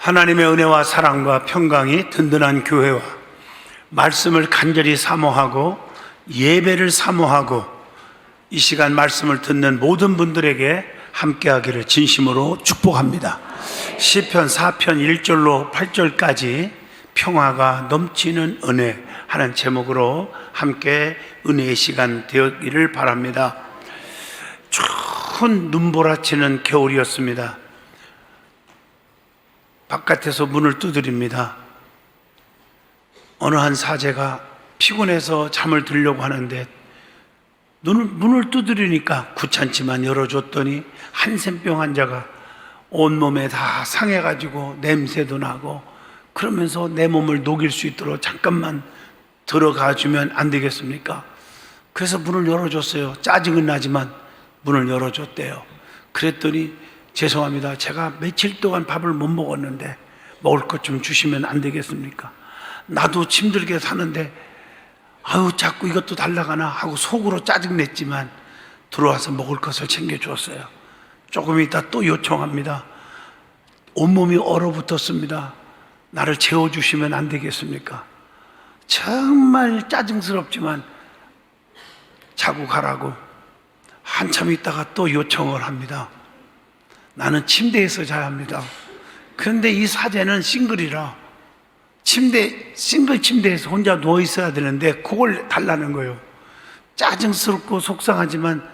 하나님의 은혜와 사랑과 평강이 든든한 교회와 말씀을 간절히 사모하고 예배를 사모하고 이 시간 말씀을 듣는 모든 분들에게 함께하기를 진심으로 축복합니다. 시편 4편 1절로 8절까지 평화가 넘치는 은혜 하는 제목으로 함께 은혜의 시간 되었기를 바랍니다. 추운 눈보라치는 겨울이었습니다. 바깥에서 문을 두드립니다. 어느 한 사제가 피곤해서 잠을 들려고 하는데 문을 두드리니까 귀찮지만 열어줬더니 한센병 환자가 온몸에 다 상해가지고 냄새도 나고 그러면서 내 몸을 녹일 수 있도록 잠깐만 들어가 주면 안 되겠습니까? 그래서 문을 열어줬어요. 짜증은 나지만 문을 열어줬대요. 그랬더니 죄송합니다. 제가 며칠 동안 밥을 못 먹었는데 먹을 것 좀 주시면 안 되겠습니까? 나도 힘들게 사는데 아유 자꾸 이것도 달라가나 하고 속으로 짜증냈지만 들어와서 먹을 것을 챙겨주었어요. 조금 있다 또 요청합니다. 온몸이 얼어붙었습니다. 나를 재워주시면 안 되겠습니까? 정말 짜증스럽지만 자고 가라고 한참 있다가 또 요청을 합니다. 나는 침대에서 자야 합니다. 그런데 이 사제는 싱글이라 싱글 침대에서 혼자 누워 있어야 되는데 그걸 달라는 거예요. 짜증스럽고 속상하지만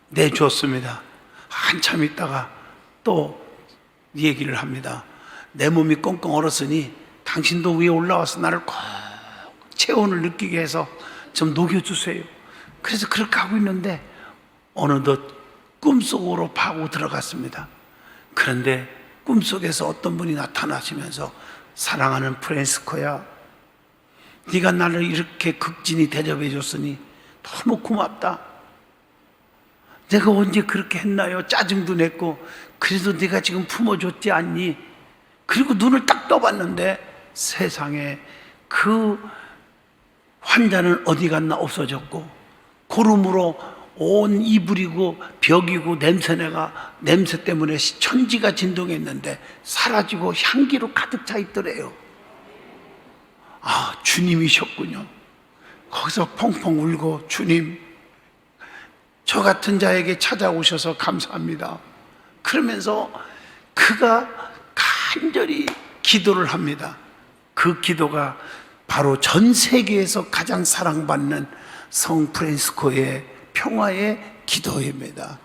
내주었습니다. 한참 있다가 또 얘기를 합니다. 내 몸이 꽁꽁 얼었으니 당신도 위에 올라와서 나를 꼭 체온을 느끼게 해서 좀 녹여주세요. 그래서 그렇게 하고 있는데 어느덧 꿈속으로 파고 들어갔습니다. 그런데 꿈속에서 어떤 분이 나타나시면서 사랑하는 프란시스코야, 네가 나를 이렇게 극진히 대접해 줬으니 너무 고맙다. 내가 언제 그렇게 했나요? 짜증도 냈고 그래도 네가 지금 품어줬지 않니? 그리고 눈을 딱 떠봤는데 세상에 그 환자는 어디 갔나 없어졌고 고름으로 온 이불이고 벽이고 냄새 때문에 천지가 진동했는데 사라지고 향기로 가득 차 있더래요. 아, 주님이셨군요. 거기서 펑펑 울고 주님, 저 같은 자에게 찾아오셔서 감사합니다. 그러면서 그가 간절히 기도를 합니다. 그 기도가 바로 전 세계에서 가장 사랑받는 성 프란시스코의 평화의 기도입니다.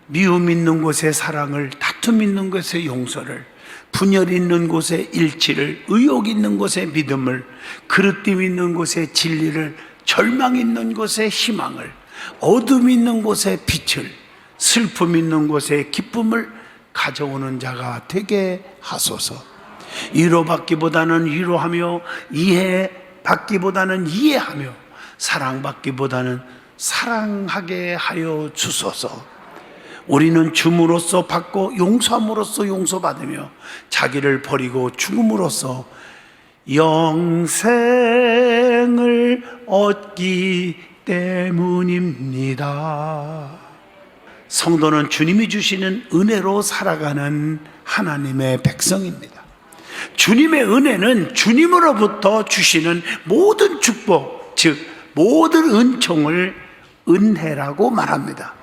미움 있는 곳에 사랑을, 다툼 있는 곳에 용서를, 분열 있는 곳에 일치를, 의욕 있는 곳에 믿음을, 그릇됨 있는 곳에 진리를, 절망 있는 곳에 희망을, 어둠 있는 곳에 빛을, 슬픔 있는 곳에 기쁨을 가져오는 자가 되게 하소서. 위로받기보다는 위로하며 이해받기보다는 이해하며 사랑받기보다는 사랑하게 하여 주소서. 우리는 줌으로써 받고 용서함으로써 용서받으며 자기를 버리고 죽음으로써 영생을 얻기 때문입니다. 성도는 주님이 주시는 은혜로 살아가는 하나님의 백성입니다. 주님의 은혜는 주님으로부터 주시는 모든 축복, 즉 모든 은총을 은혜라고 말합니다.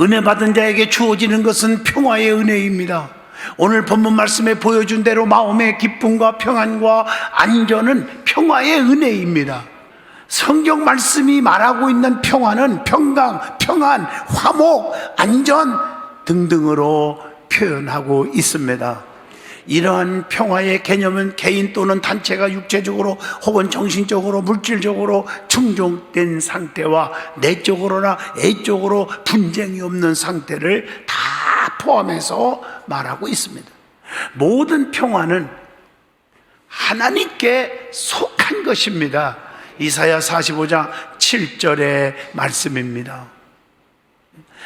은혜 받은 자에게 주어지는 것은 평화의 은혜입니다. 오늘 본문 말씀에 보여준 대로 마음의 기쁨과 평안과 안전은 평화의 은혜입니다. 성경 말씀이 말하고 있는 평화는 평강, 평안, 화목, 안전 등등으로 표현하고 있습니다. 이러한 평화의 개념은 개인 또는 단체가 육체적으로 혹은 정신적으로 물질적으로 충족된 상태와 내적으로나 애적으로 분쟁이 없는 상태를 다 포함해서 말하고 있습니다. 모든 평화는 하나님께 속한 것입니다. 이사야 45장 7절의 말씀입니다.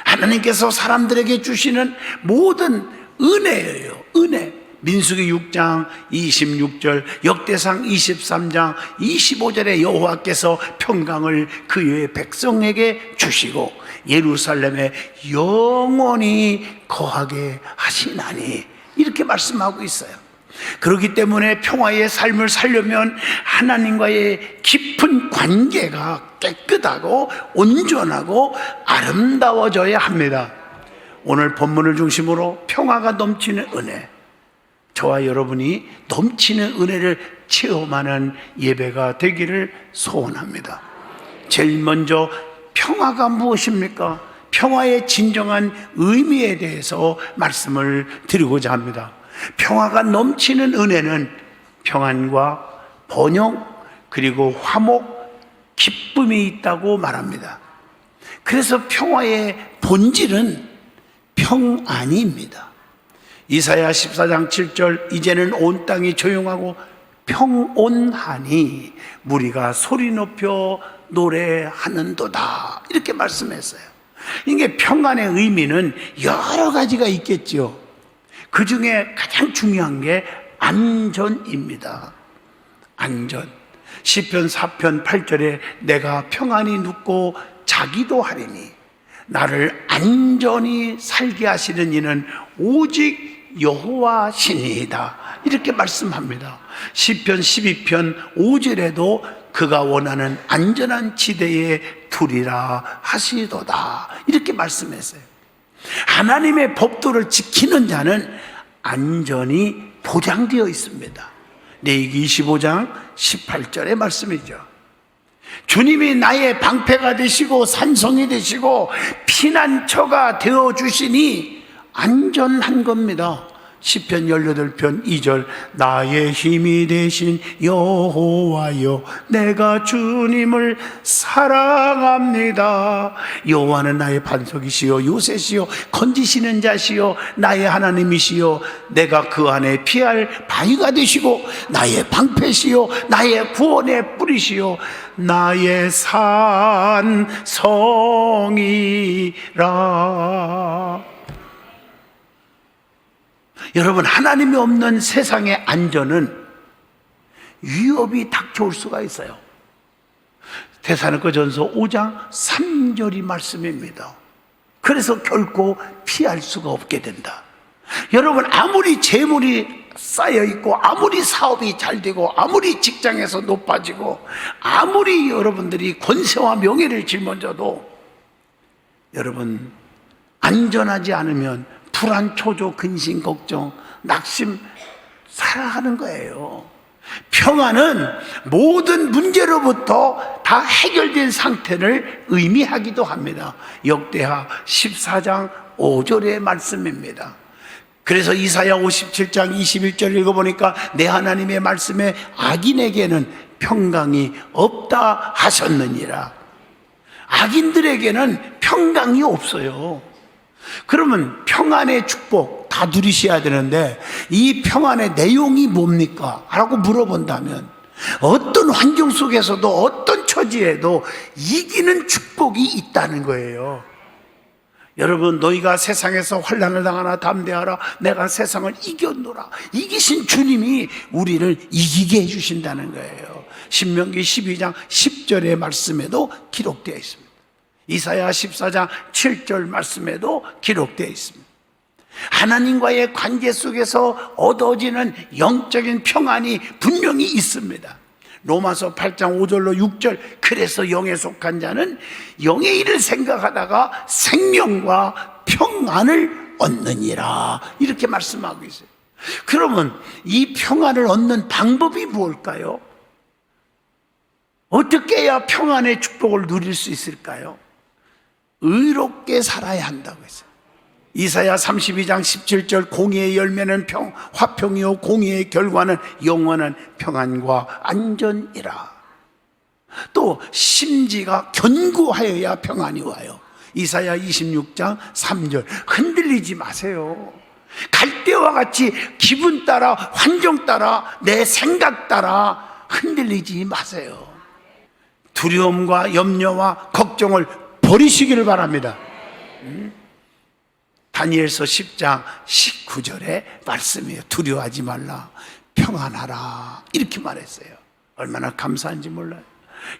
하나님께서 사람들에게 주시는 모든 은혜예요. 은혜. 민수기 6장 26절, 역대상 23장 25절에 여호와께서 평강을 그의 백성에게 주시고 예루살렘에 영원히 거하게 하시나니 이렇게 말씀하고 있어요. 그렇기 때문에 평화의 삶을 살려면 하나님과의 깊은 관계가 깨끗하고 온전하고 아름다워져야 합니다. 오늘 본문을 중심으로 평화가 넘치는 은혜, 저와 여러분이 넘치는 은혜를 체험하는 예배가 되기를 소원합니다. 제일 먼저 평화가 무엇입니까? 평화의 진정한 의미에 대해서 말씀을 드리고자 합니다. 평화가 넘치는 은혜는 평안과 번영 그리고 화목, 기쁨이 있다고 말합니다. 그래서 평화의 본질은 평안입니다. 이사야 14장 7절, 이제는 온 땅이 조용하고 평온하니 무리가 소리 높여 노래하는도다, 이렇게 말씀했어요. 이게 평안의 의미는 여러 가지가 있겠죠. 그 중에 가장 중요한 게 안전입니다. 안전. 시편 4편 8절에 내가 평안히 눕고 자기도 하리니 나를 안전히 살게 하시는 이는 오직 여호와시니이다, 이렇게 말씀합니다. 시편 12편 5절에도 그가 원하는 안전한 지대에 두리라 하시도다, 이렇게 말씀했어요. 하나님의 법도를 지키는 자는 안전이 보장되어 있습니다. 레위기 25장 18절의 말씀이죠. 주님이 나의 방패가 되시고 산성이 되시고 피난처가 되어주시니 안전한 겁니다. 시편 18편 2절, 나의 힘이 되신 여호와여 내가 주님을 사랑합니다. 여호와는 나의 반석이시요 요새시요 건지시는 자시요 나의 하나님이시요 내가 그 안에 피할 바위가 되시고 나의 방패시요 나의 구원의 뿌리시요 나의 산성이라. 여러분, 하나님이 없는 세상의 안전은 위협이 닥쳐올 수가 있어요. 데살로니가전서 5장 3절이 말씀입니다. 그래서 결코 피할 수가 없게 된다. 여러분, 아무리 재물이 쌓여 있고 아무리 사업이 잘 되고 아무리 직장에서 높아지고 아무리 여러분들이 권세와 명예를 짊어져도 여러분, 안전하지 않으면 불안, 초조, 근심, 걱정, 낙심 살아가는 거예요. 평안은 모든 문제로부터 다 해결된 상태를 의미하기도 합니다. 역대하 14장 5절의 말씀입니다. 그래서 이사야 57장 21절 읽어보니까 내 하나님의 말씀에 악인에게는 평강이 없다 하셨느니라. 악인들에게는 평강이 없어요. 그러면 평안의 축복 다 누리셔야 되는데 이 평안의 내용이 뭡니까? 라고 물어본다면 어떤 환경 속에서도 어떤 처지에도 이기는 축복이 있다는 거예요. 여러분, 너희가 세상에서 환난을 당하나 담대하라, 내가 세상을 이겼노라. 이기신 주님이 우리를 이기게 해주신다는 거예요. 신명기 12장 10절의 말씀에도 기록되어 있습니다. 이사야 14장 7절 말씀에도 기록되어 있습니다. 하나님과의 관계 속에서 얻어지는 영적인 평안이 분명히 있습니다. 로마서 8장 5절로 6절, 그래서 영에 속한 자는 영의 일을 생각하다가 생명과 평안을 얻느니라, 이렇게 말씀하고 있어요. 그러면 이 평안을 얻는 방법이 뭘까요? 어떻게 해야 평안의 축복을 누릴 수 있을까요? 의롭게 살아야 한다고 했어요. 이사야 32장 17절, 공의의 열매는 화평이요 공의의 결과는 영원한 평안과 안전이라. 또 심지가 견고하여야 평안이 와요. 이사야 26장 3절, 흔들리지 마세요. 갈대와 같이 기분 따라, 환경 따라, 내 생각 따라 흔들리지 마세요. 두려움과 염려와 걱정을 버리시기를 바랍니다. 다니엘서 10장 19절의 말씀이에요. 두려워하지 말라, 평안하라, 이렇게 말했어요. 얼마나 감사한지 몰라요.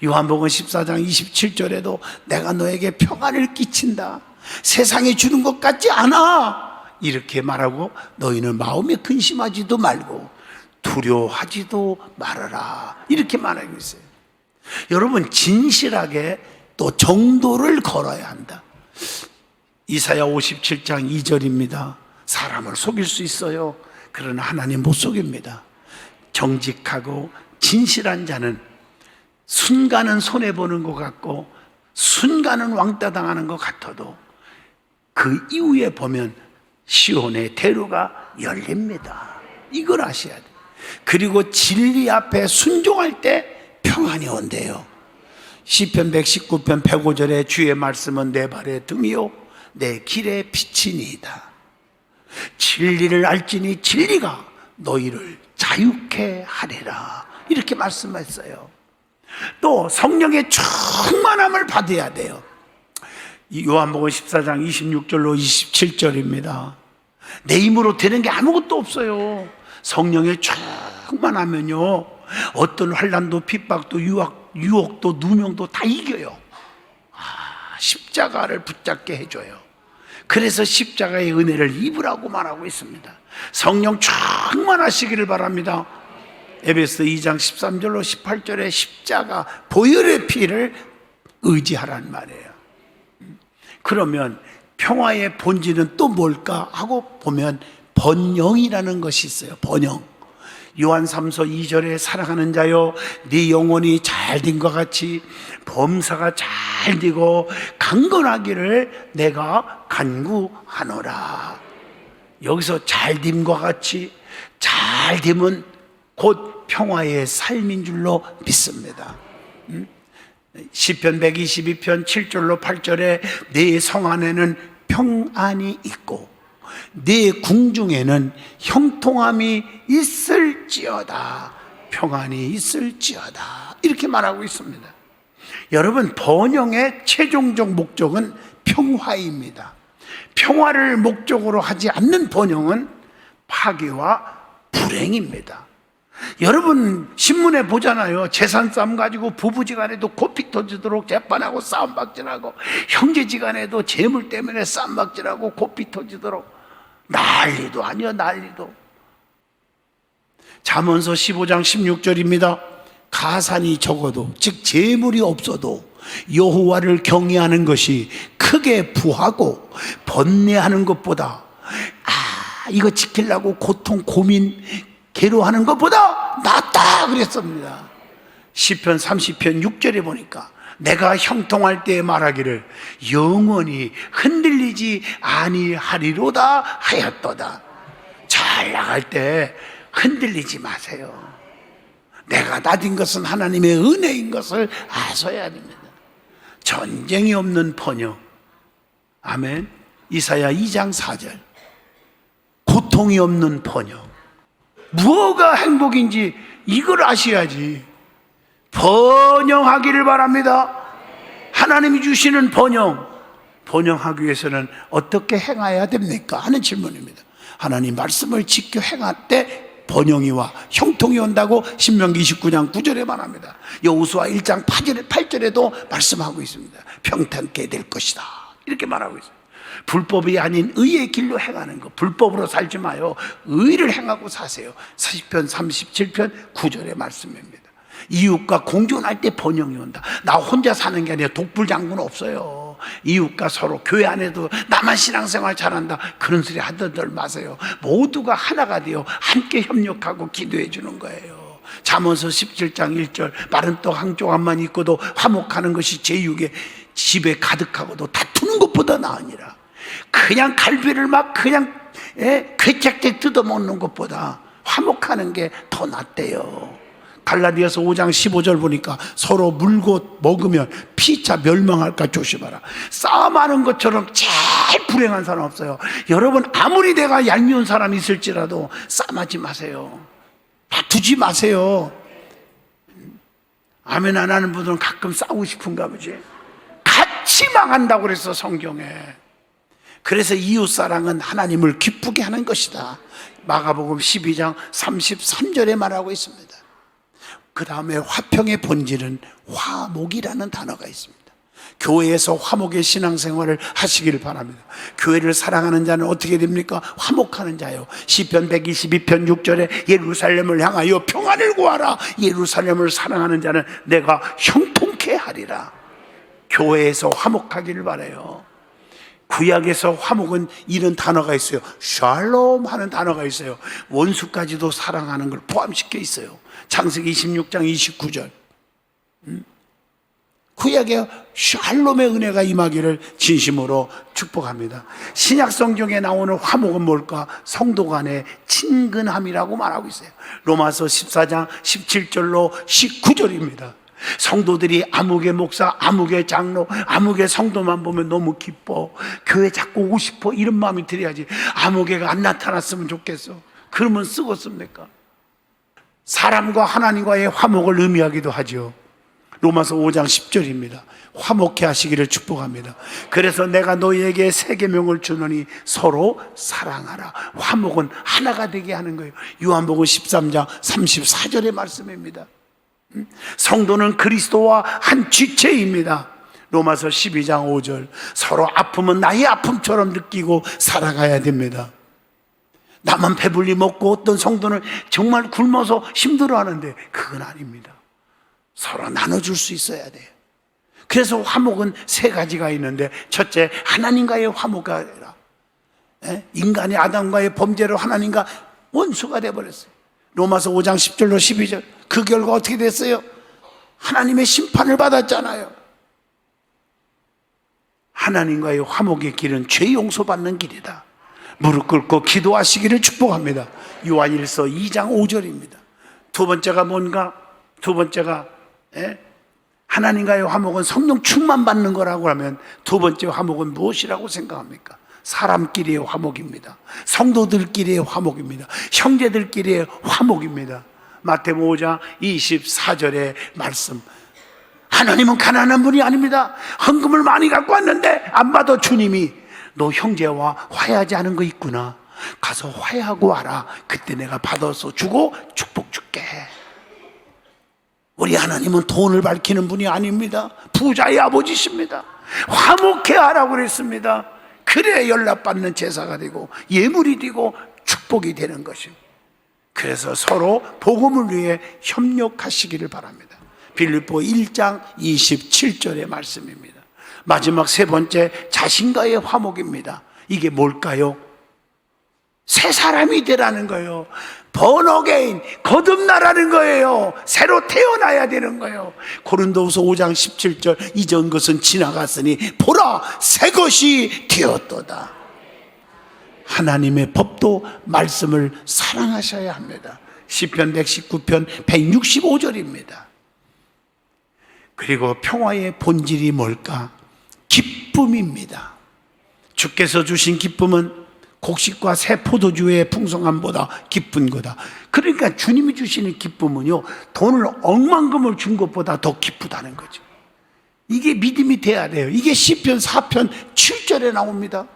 요한복음 14장 27절에도 내가 너에게 평안을 끼친다, 세상에 주는 것 같지 않아, 이렇게 말하고 너희는 마음에 근심하지도 말고 두려워하지도 말아라. 이렇게 말하고 있어요. 여러분, 진실하게 또 정도를 걸어야 한다. 이사야 57장 2절입니다. 사람을 속일 수 있어요. 그러나 하나님 못 속입니다. 정직하고 진실한 자는 순간은 손해보는 것 같고 순간은 왕따 당하는 것 같아도 그 이후에 보면 시온의 대로가 열립니다. 이걸 아셔야 돼요. 그리고 진리 앞에 순종할 때 평안이 온대요. 시편 119편 105절에 주의 말씀은 내 발의 등이요 내 길의 빛이니이다. 진리를 알지니 진리가 너희를 자유케 하리라. 이렇게 말씀했어요. 또 성령의 충만함을 받아야 돼요. 요한복음 14장 26절로 27절입니다. 내 힘으로 되는 게 아무것도 없어요. 성령의 충만하면요 어떤 환난도 핍박도 유혹도 누명도 다 이겨요. 십자가를 붙잡게 해줘요. 그래서 십자가의 은혜를 입으라고 말하고 있습니다. 성령 충만하시기를 바랍니다. 에베소 2장 13절로 18절에 십자가 보혈의 피를 의지하라는 말이에요. 그러면 평화의 본질은 또 뭘까 하고 보면 번영이라는 것이 있어요. 번영. 요한 3서 2절에 사랑하는 자여 네 영혼이 잘됨과 같이 범사가 잘되고 강건하기를 내가 간구하노라. 여기서 잘됨과 같이 잘됨은 곧 평화의 삶인 줄로 믿습니다. 시편 122편 7절로 8절에 네 성 안에는 평안이 있고 네 궁중에는 형통함이 있을지어다. 평안이 있을지어다. 이렇게 말하고 있습니다. 여러분, 번영의 최종적 목적은 평화입니다. 평화를 목적으로 하지 않는 번영은 파괴와 불행입니다. 여러분 신문에 보잖아요. 재산 싸움 가지고 부부지간에도 고삐 터지도록 재판하고 싸움박질하고 형제지간에도 재물 때문에 싸움박질하고 고삐 터지도록 난리도 아니야. 난리도. 잠언서 15장 16절입니다. 가산이 적어도 즉 재물이 없어도 여호와를 경외하는 것이 크게 부하고 번뇌하는 것보다 이거 지키려고 고통 고민 괴로워하는 것보다 낫다 그랬습니다. 시편 30편 6절에 보니까 내가 형통할 때 말하기를 영원히 흔들리지 아니하리로다 하였도다. 잘 나갈 때 흔들리지 마세요. 내가 나딘 것은 하나님의 은혜인 것을 아셔야 됩니다. 전쟁이 없는 번영. 아멘. 이사야 2장 4절. 고통이 없는 번영. 무엇가 행복인지 이걸 아셔야지. 번영하기를 바랍니다. 하나님이 주시는 번영하기 위해서는 어떻게 행해야 됩니까? 하는 질문입니다. 하나님 말씀을 지켜 행할 때 번영이와 형통이 온다고 신명기 29장 9절에 말합니다. 여호수아 1장 8절에도 말씀하고 있습니다. 평탄케 될 것이다. 이렇게 말하고 있어요. 불법이 아닌 의의 길로 행하는 것. 불법으로 살지 마요. 의를 행하고 사세요. 시편 37편 9절의 말씀입니다. 이웃과 공존할 때 번영이 온다. 나 혼자 사는 게 아니라 독불장군은 없어요. 이웃과 서로 교회 안에도 나만 신앙생활 잘한다 그런 소리 하더들 마세요. 모두가 하나가 되어 함께 협력하고 기도해 주는 거예요. 잠언서 17장 1절 마른 떡 한 조각만 있고도 화목하는 것이 제육에 집에 가득하고도 다투는 것보다 나으니라. 그냥 갈비를 막 그냥 괴짝대 뜯어먹는 것보다 화목하는 게 더 낫대요. 갈라디아서 5장 15절 보니까 서로 물고 먹으면 피차 멸망할까 조심하라. 싸움하는 것처럼 제일 불행한 사람 없어요. 여러분 아무리 내가 얄미운 사람이 있을지라도 싸움하지 마세요. 다투지 마세요. 아멘 안 하는 분들은 가끔 싸우고 싶은가 보지. 같이 망한다고 그랬어 성경에. 그래서 이웃사랑은 하나님을 기쁘게 하는 것이다. 마가복음 12장 33절에 말하고 있습니다. 그 다음에 화평의 본질은 화목이라는 단어가 있습니다. 교회에서 화목의 신앙생활을 하시길 바랍니다. 교회를 사랑하는 자는 어떻게 됩니까? 화목하는 자요. 시편 122편 6절에 예루살렘을 향하여 평안을 구하라. 예루살렘을 사랑하는 자는 내가 형통케 하리라. 교회에서 화목하기를 바라요. 구약에서 화목은 이런 단어가 있어요. 샬롬 하는 단어가 있어요. 원수까지도 사랑하는 걸 포함시켜 있어요. 창세기 26장 29절. 구약에 샬롬의 은혜가 임하기를 진심으로 축복합니다. 신약 성경에 나오는 화목은 뭘까? 성도 간의 친근함이라고 말하고 있어요. 로마서 14장 17절로 19절입니다. 성도들이 아무개 목사, 아무개 장로, 아무개 성도만 보면 너무 기뻐. 교회 자꾸 오고 싶어. 이런 마음이 들어야지. 아무개가 안 나타났으면 좋겠어. 그러면 쓰겠습니까? 사람과 하나님과의 화목을 의미하기도 하죠. 로마서 5장 10절입니다. 화목케 하시기를 축복합니다. 그래서 내가 너희에게 새 계명을 주노니 서로 사랑하라. 화목은 하나가 되게 하는 거예요. 요한복음 13장 34절의 말씀입니다. 성도는 그리스도와 한 지체입니다. 로마서 12장 5절. 서로 아픔은 나의 아픔처럼 느끼고 살아가야 됩니다. 나만 배불리 먹고 어떤 성도는 정말 굶어서 힘들어하는데 그건 아닙니다. 서로 나눠줄 수 있어야 돼요. 그래서 화목은 세 가지가 있는데, 첫째, 하나님과의 화목가 아니라 인간이 아담과의 범죄로 하나님과 원수가 되어버렸어요. 로마서 5장 10절로 12절. 그 결과 어떻게 됐어요? 하나님의 심판을 받았잖아요. 하나님과의 화목의 길은 죄 용서받는 길이다. 무릎 꿇고 기도하시기를 축복합니다. 요한일서 2장 5절입니다. 두 번째가 뭔가? 두 번째가 하나님과의 화목은 성령 충만 받는 거라고 하면, 두 번째 화목은 무엇이라고 생각합니까? 사람끼리의 화목입니다. 성도들끼리의 화목입니다. 형제들끼리의 화목입니다. 마태복음 5장 24절의 말씀. 하나님은 가난한 분이 아닙니다. 헌금을 많이 갖고 왔는데 안 받아. 주님이 너 형제와 화해하지 않은 거 있구나. 가서 화해하고 와라. 그때 내가 받아서 주고 축복 줄게. 우리 하나님은 돈을 밝히는 분이 아닙니다. 부자의 아버지십니다. 화목해 하라고 그랬습니다. 그래야 연락받는 제사가 되고 예물이 되고 축복이 되는 것입니다. 그래서 서로 복음을 위해 협력하시기를 바랍니다. 빌립보 1장 27절의 말씀입니다. 마지막 세 번째, 자신과의 화목입니다. 이게 뭘까요? 새 사람이 되라는 거예요. born again, 거듭나라는 거예요. 새로 태어나야 되는 거예요. 고린도후서 5장 17절, 이전 것은 지나갔으니 보라 새 것이 되었도다. 하나님의 법도 말씀을 사랑하셔야 합니다. 시편 119편 165절입니다. 그리고 평화의 본질이 뭘까? 기쁨입니다. 주께서 주신 기쁨은 곡식과 새 포도주의 풍성함보다 기쁜 거다. 그러니까 주님이 주시는 기쁨은요, 돈을 억만금을 준 것보다 더 기쁘다는 거죠. 이게 믿음이 돼야 돼요. 이게 시편 4편 7절에 나옵니다.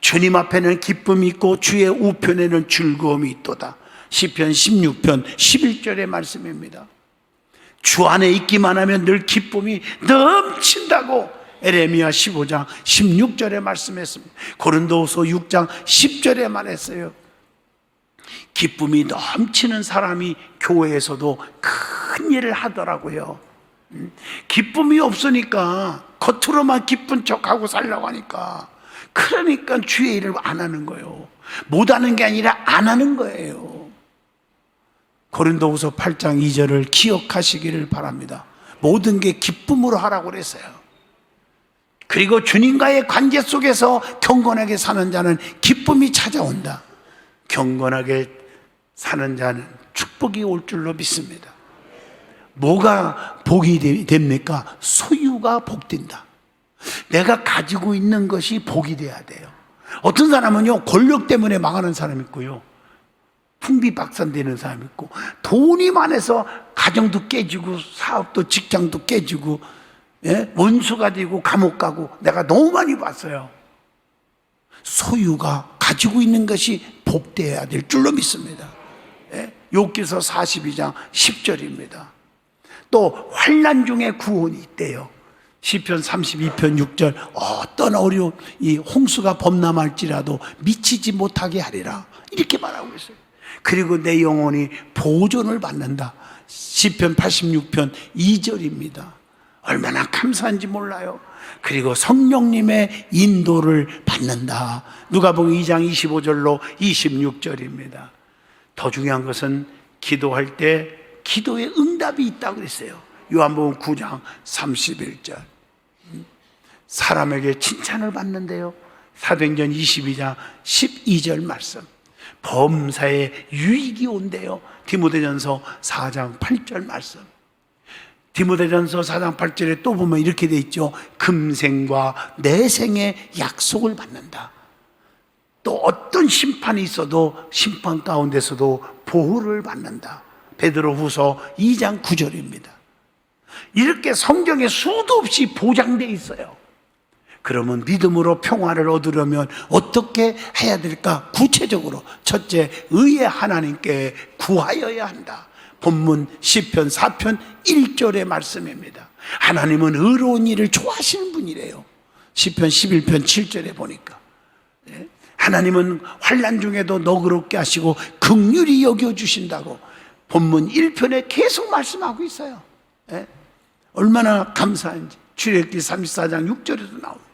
주님 앞에는 기쁨이 있고 주의 우편에는 즐거움이 있도다. 시편 16편 11절의 말씀입니다. 주 안에 있기만 하면 늘 기쁨이 넘친다고 에레미야 15장 16절에 말씀했습니다. 고린도후서 6장 10절에 말했어요. 기쁨이 넘치는 사람이 교회에서도 큰 일을 하더라고요. 기쁨이 없으니까 겉으로만 기쁜 척하고 살려고 하니까, 그러니까 주의 일을 안 하는 거예요. 못하는 게 아니라 안 하는 거예요. 고린도후서 8장 2절을 기억하시기를 바랍니다. 모든 게 기쁨으로 하라고 그랬어요. 그리고 주님과의 관계 속에서 경건하게 사는 자는 기쁨이 찾아온다. 경건하게 사는 자는 축복이 올 줄로 믿습니다. 뭐가 복이 됩니까? 소유가 복된다. 내가 가지고 있는 것이 복이 돼야 돼요. 어떤 사람은요, 권력 때문에 망하는 사람이 있고요, 풍비박산되는 사람이 있고, 돈이 많아서 가정도 깨지고 사업도 직장도 깨지고, 원수가 되고 감옥 가고, 내가 너무 많이 봤어요. 소유가 가지고 있는 것이 복되어야 될 줄로 믿습니다. 욥기서 42장 10절입니다. 또 환난 중에 구원이 있대요. 시편 32편 6절 어떤 어려운 이 홍수가 범람할지라도 미치지 못하게 하리라 이렇게 말하고 있어요. 그리고 내 영혼이 보존을 받는다. 시편 86편 2절입니다. 얼마나 감사한지 몰라요. 그리고 성령님의 인도를 받는다. 누가복음 2장 25절로 26절입니다. 더 중요한 것은 기도할 때 기도에 응답이 있다고 그랬어요. 요한복음 9장 31절. 사람에게 칭찬을 받는데요. 사도행전 22장 12절 말씀. 범사에 유익이 온대요. 디모데전서 4장 8절 말씀. 디모데전서 4장 8절에 또 보면 이렇게 돼 있죠. 금생과 내생의 약속을 받는다. 또 어떤 심판이 있어도 심판 가운데서도 보호를 받는다. 베드로후서 2장 9절입니다. 이렇게 성경에 수도 없이 보장되어 있어요. 그러면 믿음으로 평화를 얻으려면 어떻게 해야 될까? 구체적으로 첫째, 의의 하나님께 구하여야 한다. 본문 시편 4편 1절의 말씀입니다. 하나님은 의로운 일을 좋아하시는 분이래요. 시편 11편 7절에 보니까 하나님은 환난 중에도 너그럽게 하시고 긍휼히 여겨주신다고 본문 1편에 계속 말씀하고 있어요. 얼마나 감사한지. 출애굽기 34장 6절에도 나옵니다.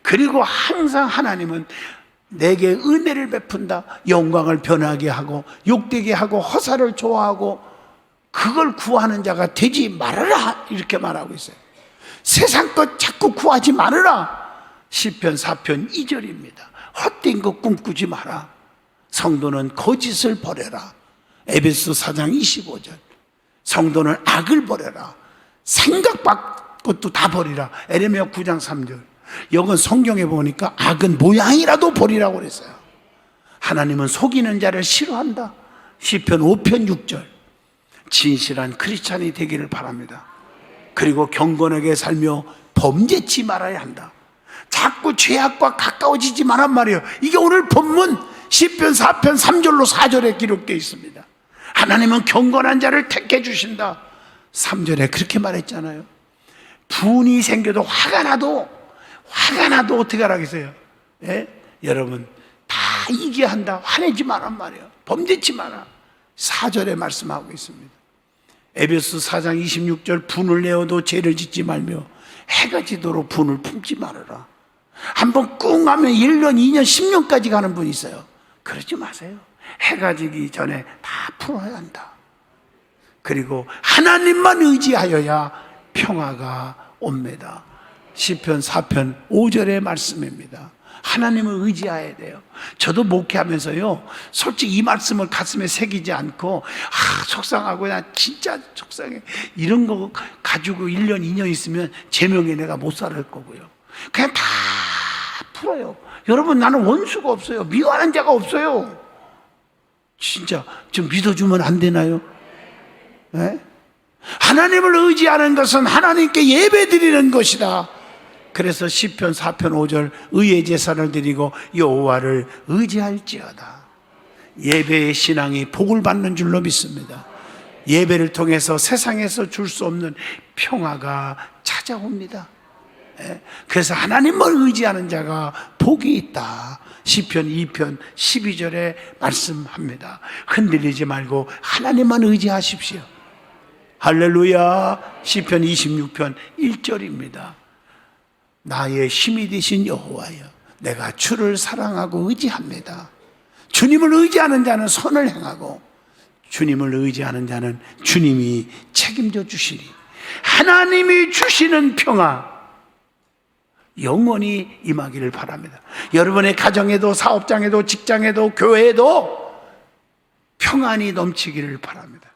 그리고 항상 하나님은 내게 은혜를 베푼다. 영광을 변하게 하고 욕되게 하고 허사를 좋아하고 그걸 구하는 자가 되지 말아라 이렇게 말하고 있어요. 세상 것 자꾸 구하지 말아라. 시편 4편 2절입니다. 헛된 것 꿈꾸지 마라. 성도는 거짓을 버려라. 에베소 4장 25절. 성도는 악을 버려라. 생각 것도 다 버리라. 에레미야 9장 3절. 여건 성경에 보니까 악은 모양이라도 버리라고 그랬어요. 하나님은 속이는 자를 싫어한다. 시편 5편 6절. 진실한 크리스찬이 되기를 바랍니다. 그리고 경건하게 살며 범죄치 말아야 한다. 자꾸 죄악과 가까워지지 말란 말이에요. 이게 오늘 본문 시편 4편 3절로 4절에 기록되어 있습니다. 하나님은 경건한 자를 택해 주신다. 3절에 그렇게 말했잖아요. 분이 생겨도 화가 나도 어떻게 하라겠어요? 예? 여러분 다 이겨야 한다. 화내지 말란 말이에요. 범죄치 마라. 4절에 말씀하고 있습니다. 에베소 4장 26절 분을 내어도 죄를 짓지 말며 해가 지도록 분을 품지 말아라. 한번 꿍 하면 1년, 2년, 10년까지 가는 분이 있어요. 그러지 마세요. 해가 지기 전에 다 풀어야 한다. 그리고 하나님만 의지하여야 평화가 옵니다. 시편 4편 5절의 말씀입니다. 하나님을 의지해야 돼요. 저도 목회하면서요, 솔직히 이 말씀을 가슴에 새기지 않고 속상하고 나 진짜 속상해 이런 거 가지고 1년 2년 있으면 제명에 내가 못 살을 거고요. 그냥 다 풀어요. 여러분 나는 원수가 없어요. 미워하는 자가 없어요. 진짜 좀 믿어주면 안 되나요? 네? 하나님을 의지하는 것은 하나님께 예배드리는 것이다. 그래서 시편 4편 5절 의의 제사를 드리고 여호와를 의지할지어다. 예배의 신앙이 복을 받는 줄로 믿습니다. 예배를 통해서 세상에서 줄 수 없는 평화가 찾아옵니다. 그래서 하나님을 의지하는 자가 복이 있다. 시편 2편 12절에 말씀합니다. 흔들리지 말고 하나님만 의지하십시오. 할렐루야. 시편 26편 1절입니다. 나의 힘이 되신 여호와여, 내가 주를 사랑하고 의지합니다. 주님을 의지하는 자는 선을 행하고 주님을 의지하는 자는 주님이 책임져 주시리. 하나님이 주시는 평화 영원히 임하기를 바랍니다. 여러분의 가정에도 사업장에도 직장에도 교회에도 평안이 넘치기를 바랍니다.